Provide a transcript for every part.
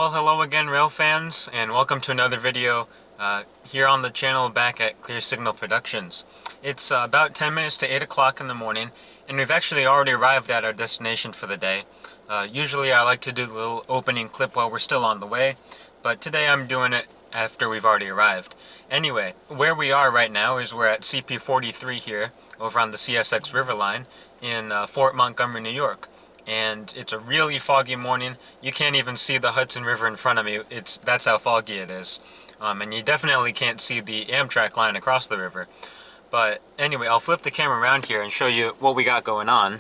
Well, hello again, rail fans, and welcome to another video here on the channel back at Clear Signal Productions. It's about 10 minutes to 8 o'clock in the morning, and we've actually already arrived at our destination for the day. Usually I like to do the little opening clip while we're still on the way, but today I'm doing it after we've already arrived. Anyway, where we are right now is we're at CP43 here, over on the CSX River line in Fort Montgomery, New York. And it's a really foggy morning. You can't even see the Hudson River in front of me. That's how foggy it is. And you definitely can't see the Amtrak line across the river. But anyway, I'll flip the camera around here and show you what we got going on.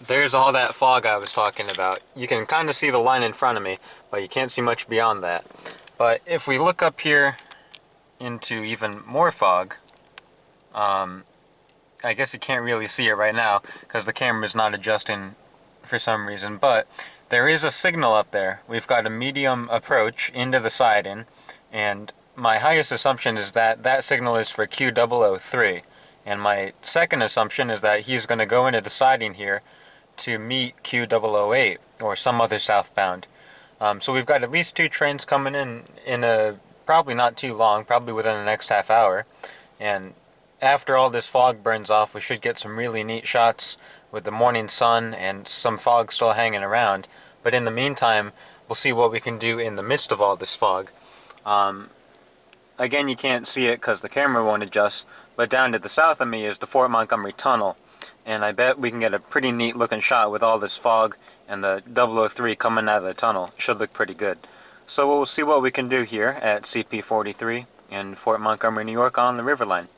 There's all that fog I was talking about. You can kind of see the line in front of me, but you can't see much beyond that. But if we look up here into even more fog, I guess you can't really see it right now because the camera's not adjusting for some reason, but there is a signal up there. We've got a medium approach into the siding, and my highest assumption is that that signal is for Q003, and my second assumption is that he's going to go into the siding here to meet Q008 or some other southbound. So we've got at least two trains coming in a probably not too long, probably within the next half hour, and after all this fog burns off, we should get some really neat shots with the morning sun and some fog still hanging around. But in the meantime, we'll see what we can do in the midst of all this fog. Again, you can't see it because the camera won't adjust, but down to the south of me is the Fort Montgomery Tunnel. And I bet we can get a pretty neat looking shot with all this fog and the 003 coming out of the tunnel. Should look pretty good. So we'll see what we can do here at CP43 in Fort Montgomery, New York on the river line.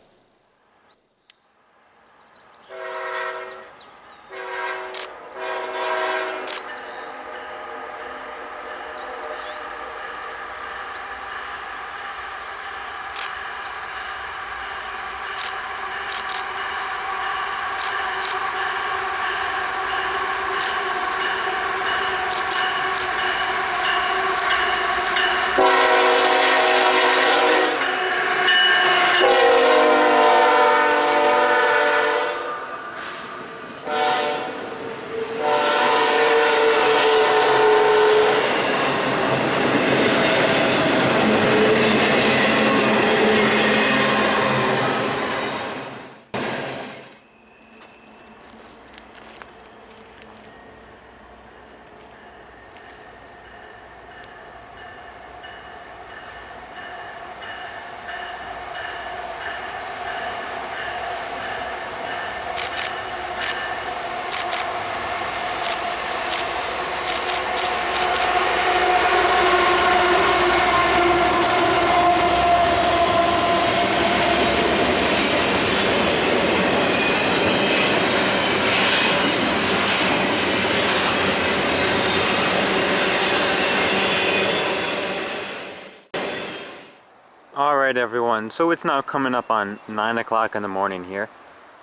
Alright everyone, so it's now coming up on 9 o'clock in the morning here,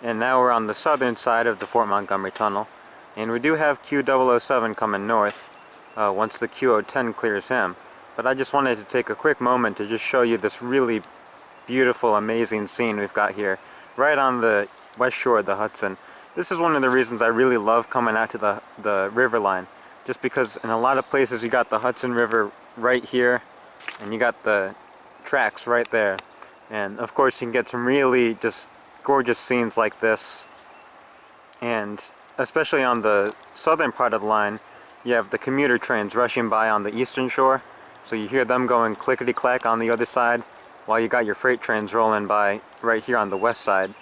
and now we're on the southern side of the Fort Montgomery Tunnel, and we do have Q007 coming north once the Q010 clears him. But I just wanted to take a quick moment to just show you this really beautiful, amazing scene we've got here, right on the west shore of the Hudson. This is one of the reasons I really love coming out to the river line, just because in a lot of places you got the Hudson River right here, and you got the tracks right there, and of course you can get some really just gorgeous scenes like this. And especially on the southern part of the line, you have the commuter trains rushing by on the eastern shore, so you hear them going clickety-clack on the other side while you got your freight trains rolling by right here on the west side.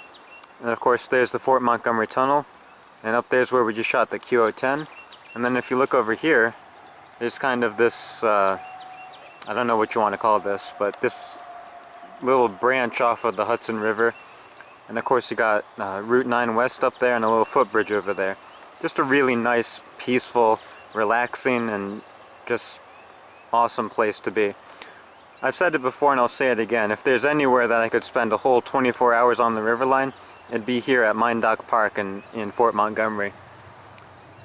And of course there's the Fort Montgomery Tunnel, and up there's where we just shot the Q010. And then if you look over here, there's kind of this I don't know what you want to call this, but this little branch off of the Hudson River. And of course you got Route 9 West up there and a little footbridge over there. Just a really nice, peaceful, relaxing, and just awesome place to be. I've said it before and I'll say it again. If there's anywhere that I could spend a whole 24 hours on the river line, it'd be here at Mine Dock Park in Fort Montgomery.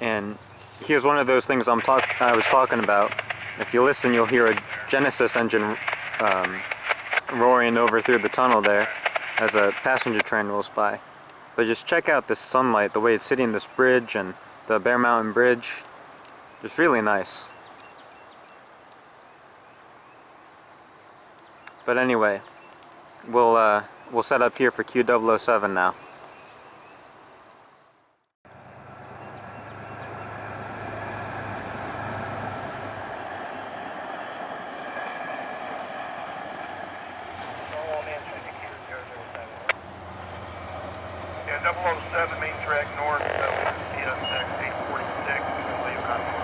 And here's one of those things I was talking about. If you listen, you'll hear a Genesis engine roaring over through the tunnel there as a passenger train rolls by. But just check out this sunlight, the way it's hitting this bridge and the Bear Mountain Bridge. Just really nice. But anyway, we'll set up here for Q007 now. Yeah, 007 main track north, CSX 846, leave confirmation.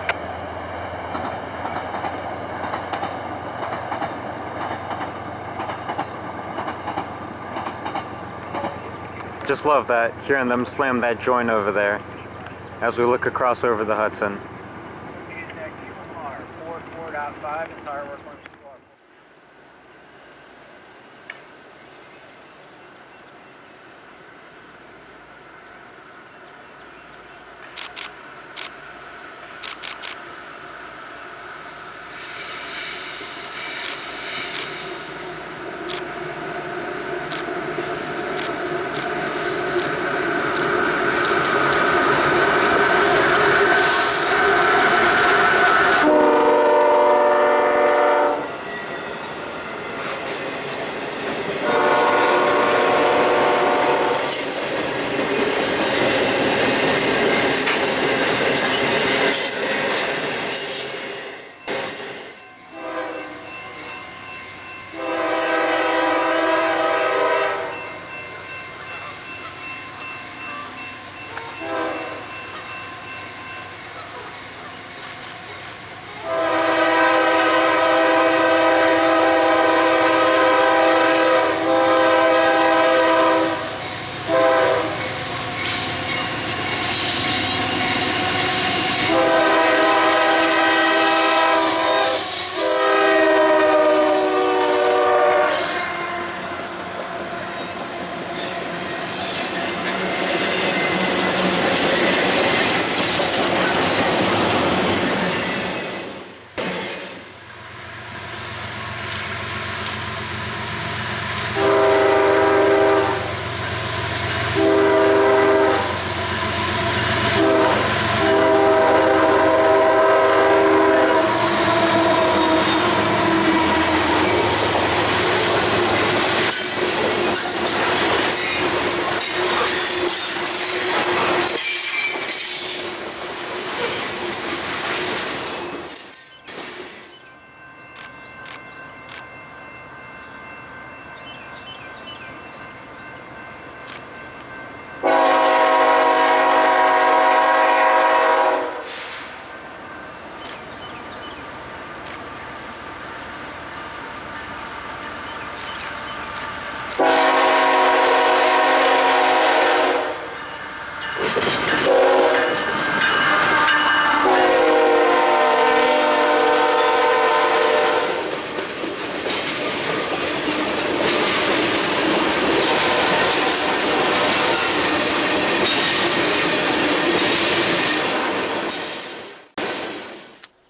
Just love that, hearing them slam that joint over there as we look across over the Hudson. CSX 4.5, entire work on QR.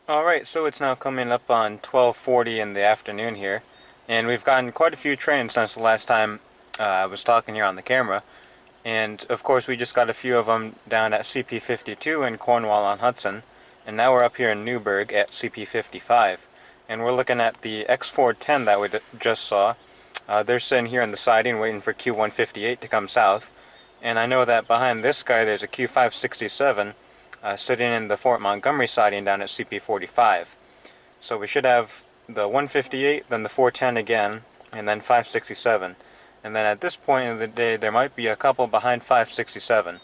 Alright, so it's now coming up on 12:40 in the afternoon here, and we've gotten quite a few trains since the last time I was talking here on the camera, and of course we just got a few of them down at CP52 in Cornwall on Hudson, and now we're up here in Newburg at CP55, and we're looking at the X410 that we just saw. They're sitting here in the siding waiting for Q158 to come south, and I know that behind this guy there's a Q567 sitting in the Fort Montgomery siding down at CP45. So we should have the 158, then the 410 again, and then 567. And then at this point in the day, there might be a couple behind 567,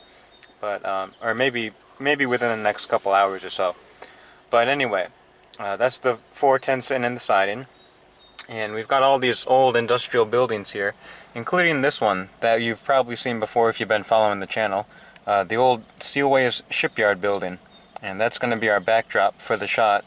but or maybe within the next couple hours or so. But anyway, that's the 410 sitting in the siding, and we've got all these old industrial buildings here, including this one that you've probably seen before if you've been following the channel. The old Steelways shipyard building, and that's going to be our backdrop for the shot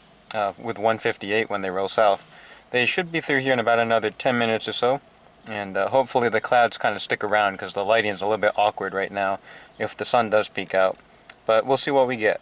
with 158 when they roll south. They should be through here in about another 10 minutes or so, and hopefully the clouds kind of stick around because the lighting is a little bit awkward right now if the sun does peek out, but we'll see what we get.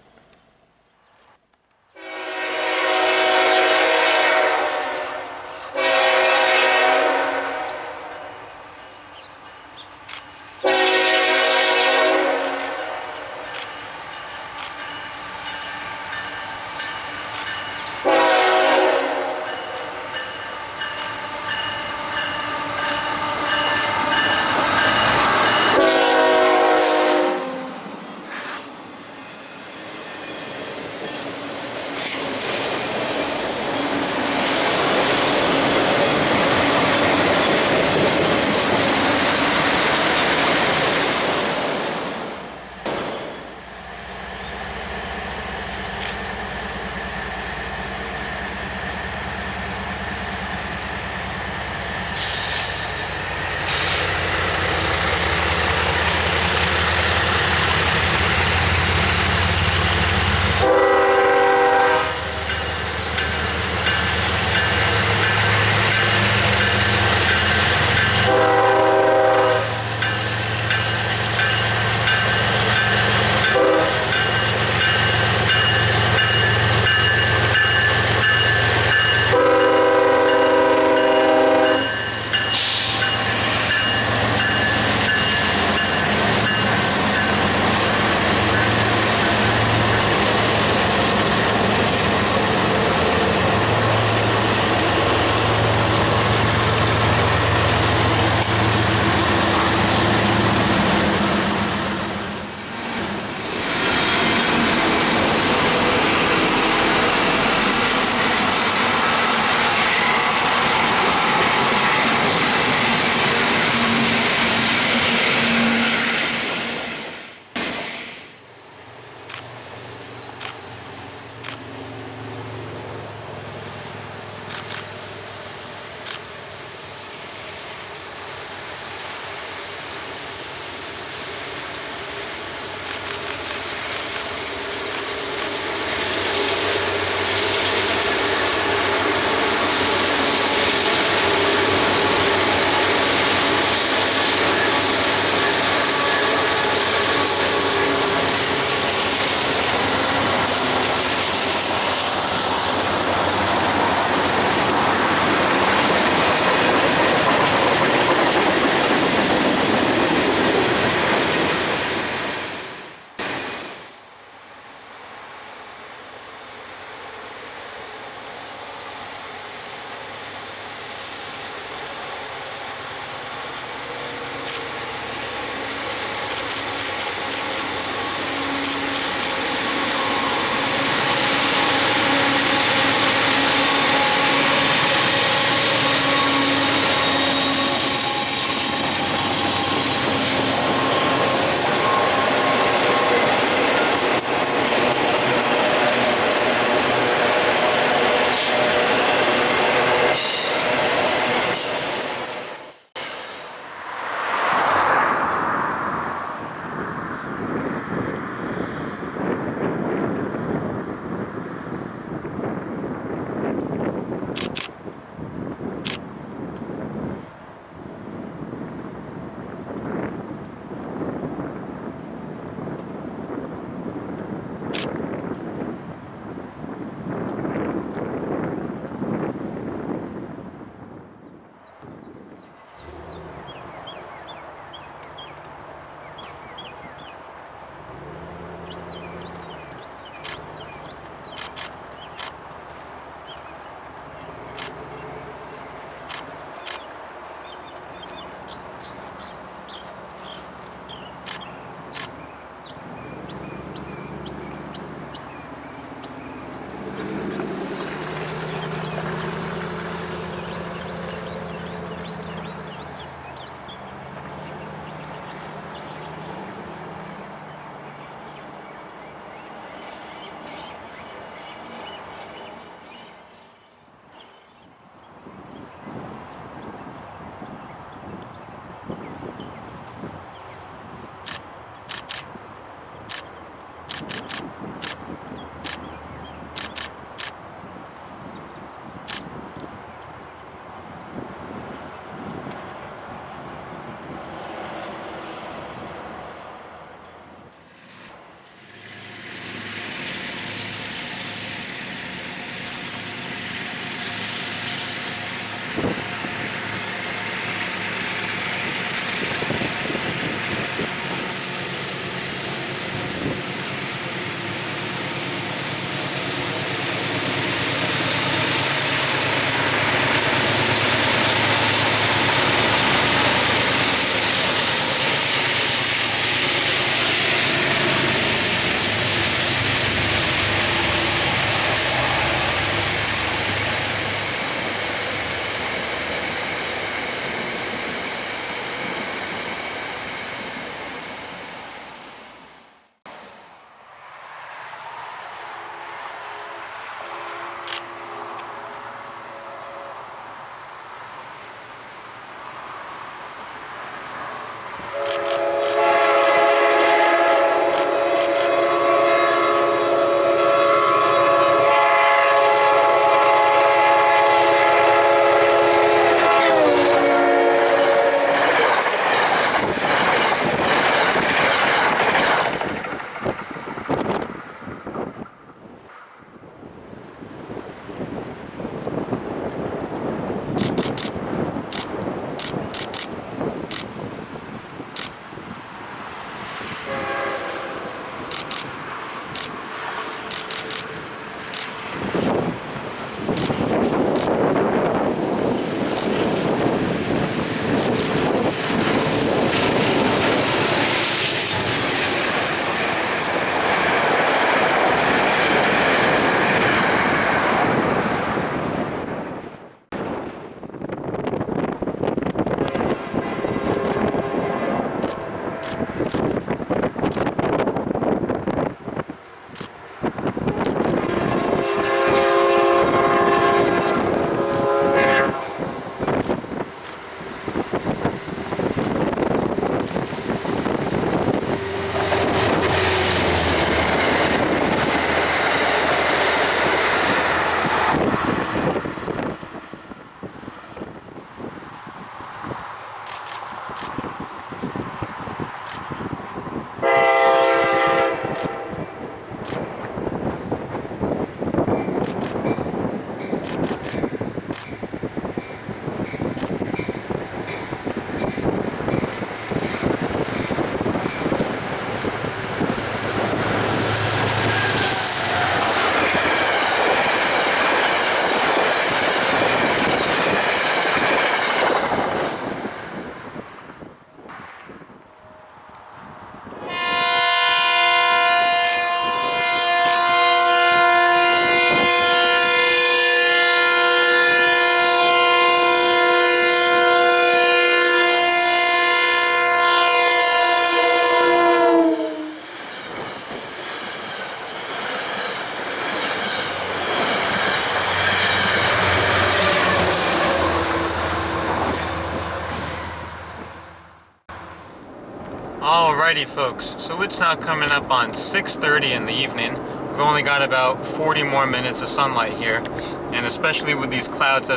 Alrighty folks, so it's now coming up on 6:30 in the evening. We've only got about 40 more minutes of sunlight here, and especially with these clouds, the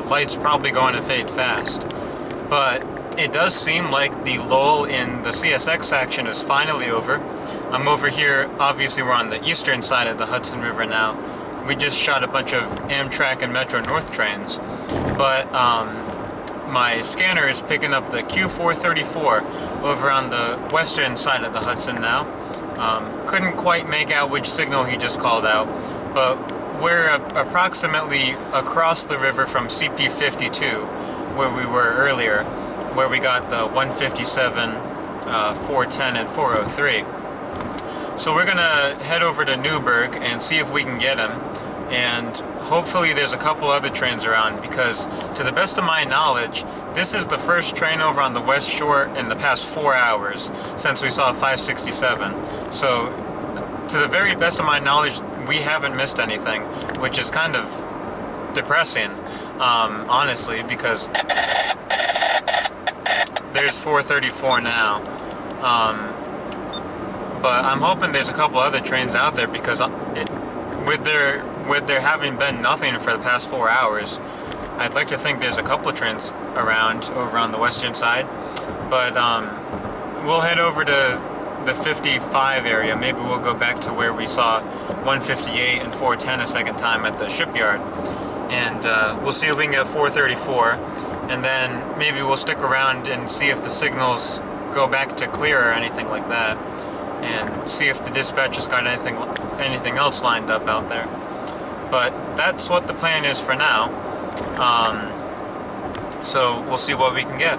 light's probably going to fade fast. But it does seem like the lull in the CSX action is finally over. I'm over here, obviously we're on the eastern side of the Hudson River now. We just shot a bunch of Amtrak and Metro North trains, but my scanner is picking up the Q434 over on the western side of the Hudson now. Couldn't quite make out which signal he just called out, but we're approximately across the river from CP52, where we were earlier, where we got the 157, 410, and 403. So we're gonna head over to Newburg and see if we can get him, and hopefully there's a couple other trains around, because to the best of my knowledge, this is the first train over on the West Shore in the past 4 hours since we saw 567. So to the very best of my knowledge, we haven't missed anything, which is kind of depressing, honestly, because there's 434 now. But I'm hoping there's a couple other trains out there, because with there having been nothing for the past 4 hours, I'd like to think there's a couple of trains around over on the western side. But we'll head over to the 55 area. Maybe we'll go back to where we saw 158 and 410 a second time at the shipyard, and we'll see if we can get 434, and then maybe we'll stick around and see if the signals go back to clear or anything like that, and see if the dispatch has got anything else lined up out there. But that's what the plan is for now. So we'll see what we can get.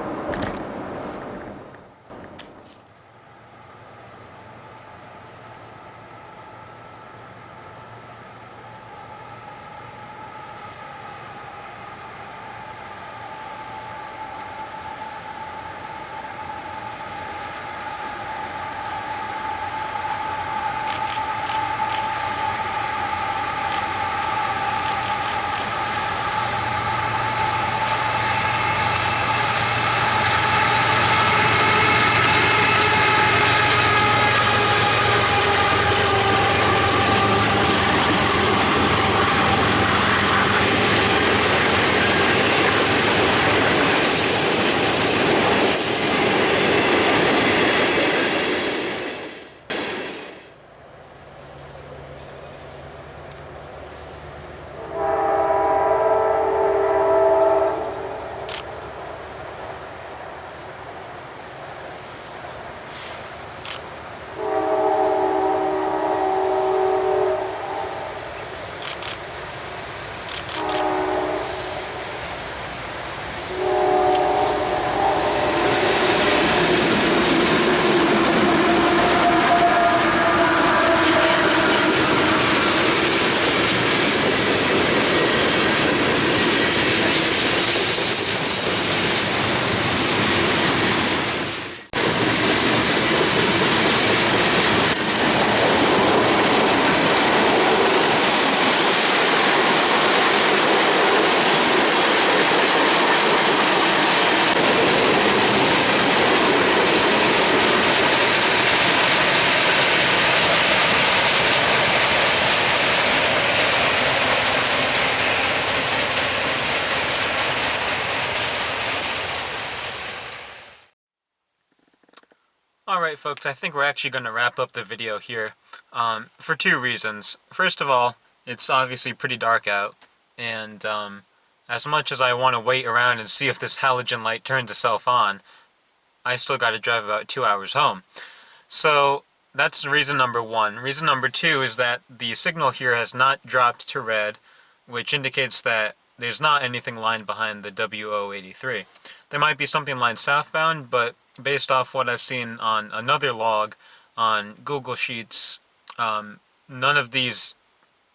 Alright folks, I think we're actually going to wrap up the video here, for two reasons. First of all, it's obviously pretty dark out, and as much as I want to wait around and see if this halogen light turns itself on, I still got to drive about 2 hours home. So that's reason number one. Reason number two is that the signal here has not dropped to red, which indicates that there's not anything lined behind the WO83. There might be something lined southbound, but based off what I've seen on another log on Google Sheets, none of these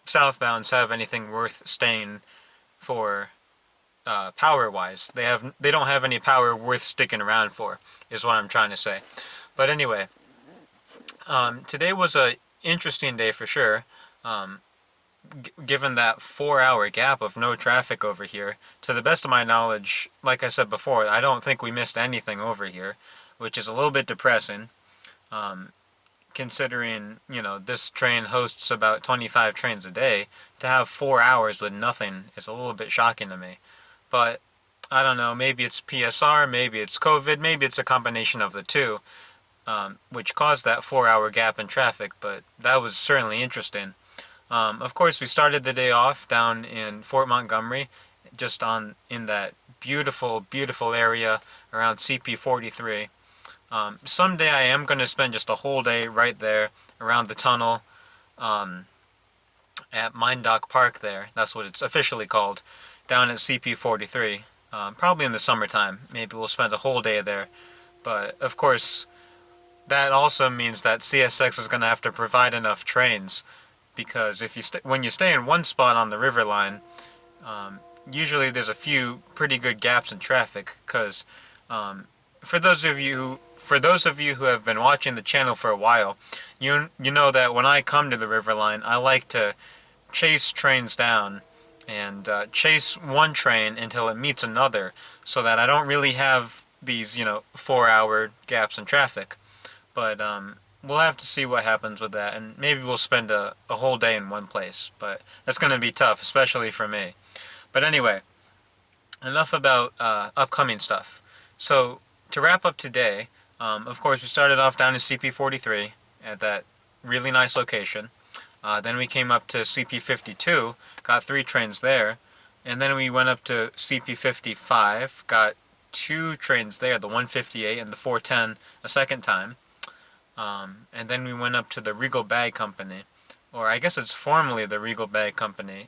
southbounds have anything worth staying for power-wise. They don't have any power worth sticking around for, is what I'm trying to say. But anyway, today was a interesting day for sure. Given that 4-hour gap of no traffic over here, to the best of my knowledge, like I said before, I don't think we missed anything over here. which is a little bit depressing. Um, Considering, this train hosts about 25 trains a day, to have 4 hours with nothing is a little bit shocking to me. But I don't know, maybe it's PSR, maybe it's COVID, maybe it's a combination of the two, which caused that 4 hour gap in traffic, but that was certainly interesting. Of course, we started the day off down in Fort Montgomery, just in that beautiful, beautiful area around CP43. Someday I am going to spend just a whole day right there around the tunnel um, at Mindock Park there. That's what it's officially called, down at CP43. Probably in the summertime. Maybe we'll spend a whole day there. But, of course, that also means that CSX is going to have to provide enough trains, because when you stay in one spot on the river line, usually there's a few pretty good gaps in traffic, because for those of you who have been watching the channel for a while, you know that when I come to the river line, I like to chase trains down and chase one train until it meets another, so that I don't really have these 4 hour gaps in traffic. But we'll have to see what happens with that, and maybe we'll spend a whole day in one place, but that's going to be tough, especially for me. But anyway, enough about upcoming stuff. So, to wrap up today, of course, we started off down in CP43 at that really nice location. Then we came up to CP52, got 3 trains there. And then we went up to CP55, got 2 trains there, the 158 and the 410 a second time. And then we went up to the Regal Bag Company, or I guess it's formerly the Regal Bag Company.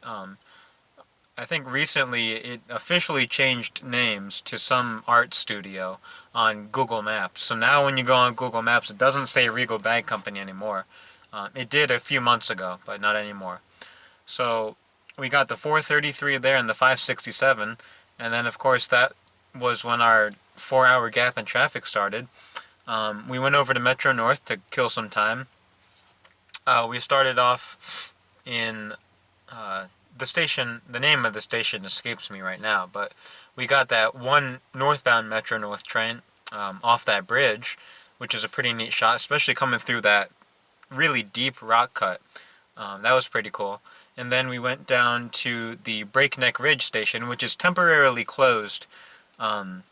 I think recently it officially changed names to some art studio on Google Maps. So now when you go on Google Maps, it doesn't say Regal Bag Company anymore. It did a few months ago, but not anymore. So we got the 433 there and the 567, and then of course that was when our 4 hour gap in traffic started. We went over to Metro North to kill some time. We started off in the station. The name of the station escapes me right now, but we got that one northbound Metro North train off that bridge, which is a pretty neat shot, especially coming through that really deep rock cut. That was pretty cool. And then we went down to the Breakneck Ridge station, which is temporarily closed. I'm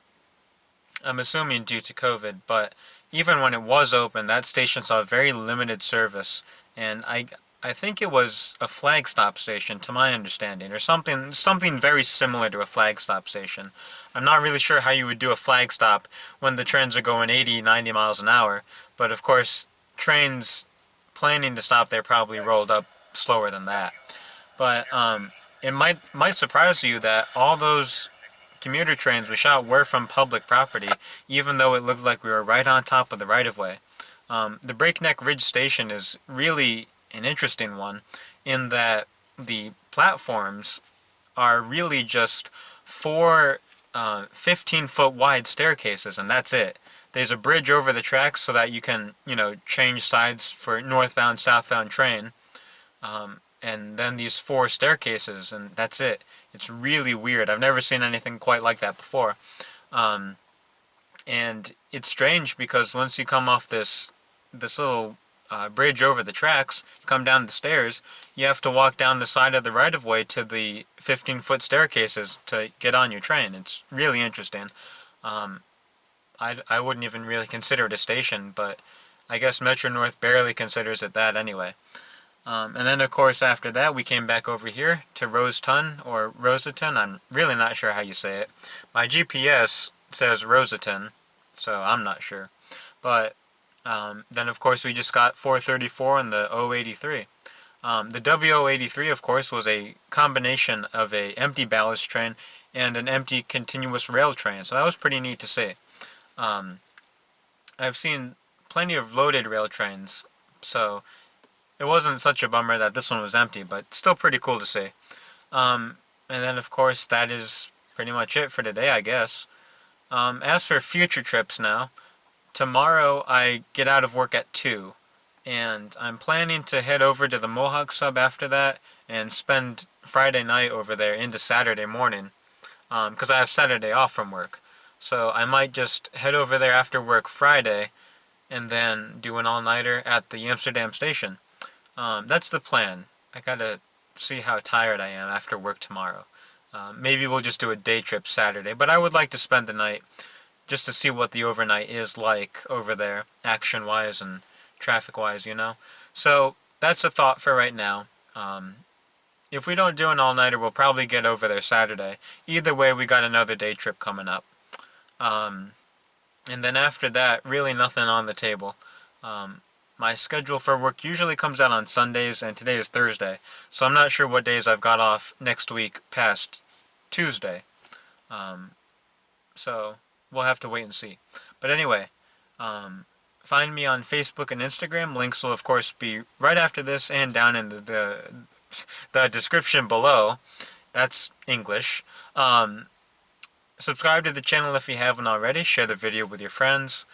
assuming due to COVID, but even when it was open, that station saw very limited service, and I think it was a flag stop station, to my understanding, or something very similar to a flag stop station. I'm not really sure how you would do a flag stop when the trains are going 80, 90 miles an hour, but of course, trains planning to stop there probably rolled up slower than that. But it might surprise you that all those commuter trains we shot were from public property, even though it looked like we were right on top of the right-of-way. The Breakneck Ridge station is really an interesting one, in that the platforms are really just 4 15-foot wide staircases, and that's it. There's a bridge over the tracks so that you can, change sides for northbound, southbound train. And then these 4 staircases, and that's it. It's really weird. I've never seen anything quite like that before. And it's strange because once you come off this little bridge over the tracks, come down the stairs, you have to walk down the side of the right-of-way to the 15-foot staircases to get on your train. It's really interesting. I wouldn't even really consider it a station, but I guess Metro North barely considers it that anyway. And then, of course, after that, we came back over here to Roseton, or Roseton. I'm really not sure how you say it. My GPS says Roseton, so I'm not sure. But then, of course, we just got 434 and the 083. The W083, of course, was a combination of a empty ballast train and an empty continuous rail train, so that was pretty neat to see. I've seen plenty of loaded rail trains, so it wasn't such a bummer that this one was empty, but still pretty cool to see. And then, of course, that is pretty much it for today, I guess. As for future trips now, tomorrow I get out of work at 2, and I'm planning to head over to the Mohawk sub after that and spend Friday night over there into Saturday morning, because I have Saturday off from work. So I might just head over there after work Friday and then do an all-nighter at the Amsterdam station. That's the plan. I gotta see how tired I am after work tomorrow. Maybe we'll just do a day trip Saturday, but I would like to spend the night just to see what the overnight is like over there, action-wise and traffic-wise, you know? So that's a thought for right now. If we don't do an all-nighter, we'll probably get over there Saturday. Either way, we got another day trip coming up. And then after that, really nothing on the table. My schedule for work usually comes out on Sundays, and today is Thursday, so I'm not sure what days I've got off next week past Tuesday. So we'll have to wait and see. But anyway, find me on Facebook and Instagram. Links will of course be right after this and down in the description below. That's English. Subscribe to the channel if you haven't already. Share the video with your friends.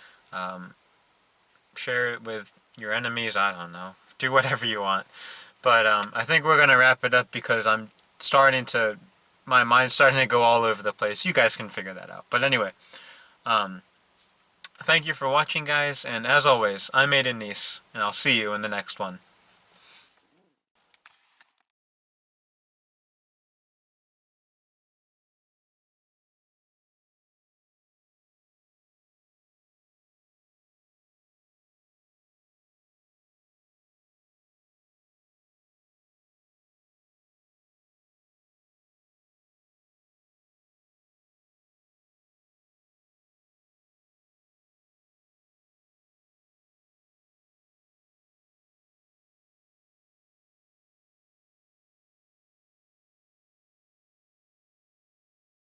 Share it with your enemies. I don't know. Do whatever you want. But I think we're going to wrap it up because my mind's starting to go all over the place. You guys can figure that out. But anyway, thank you for watching, guys. And as always, I'm Aiden Nice, and I'll see you in the next one.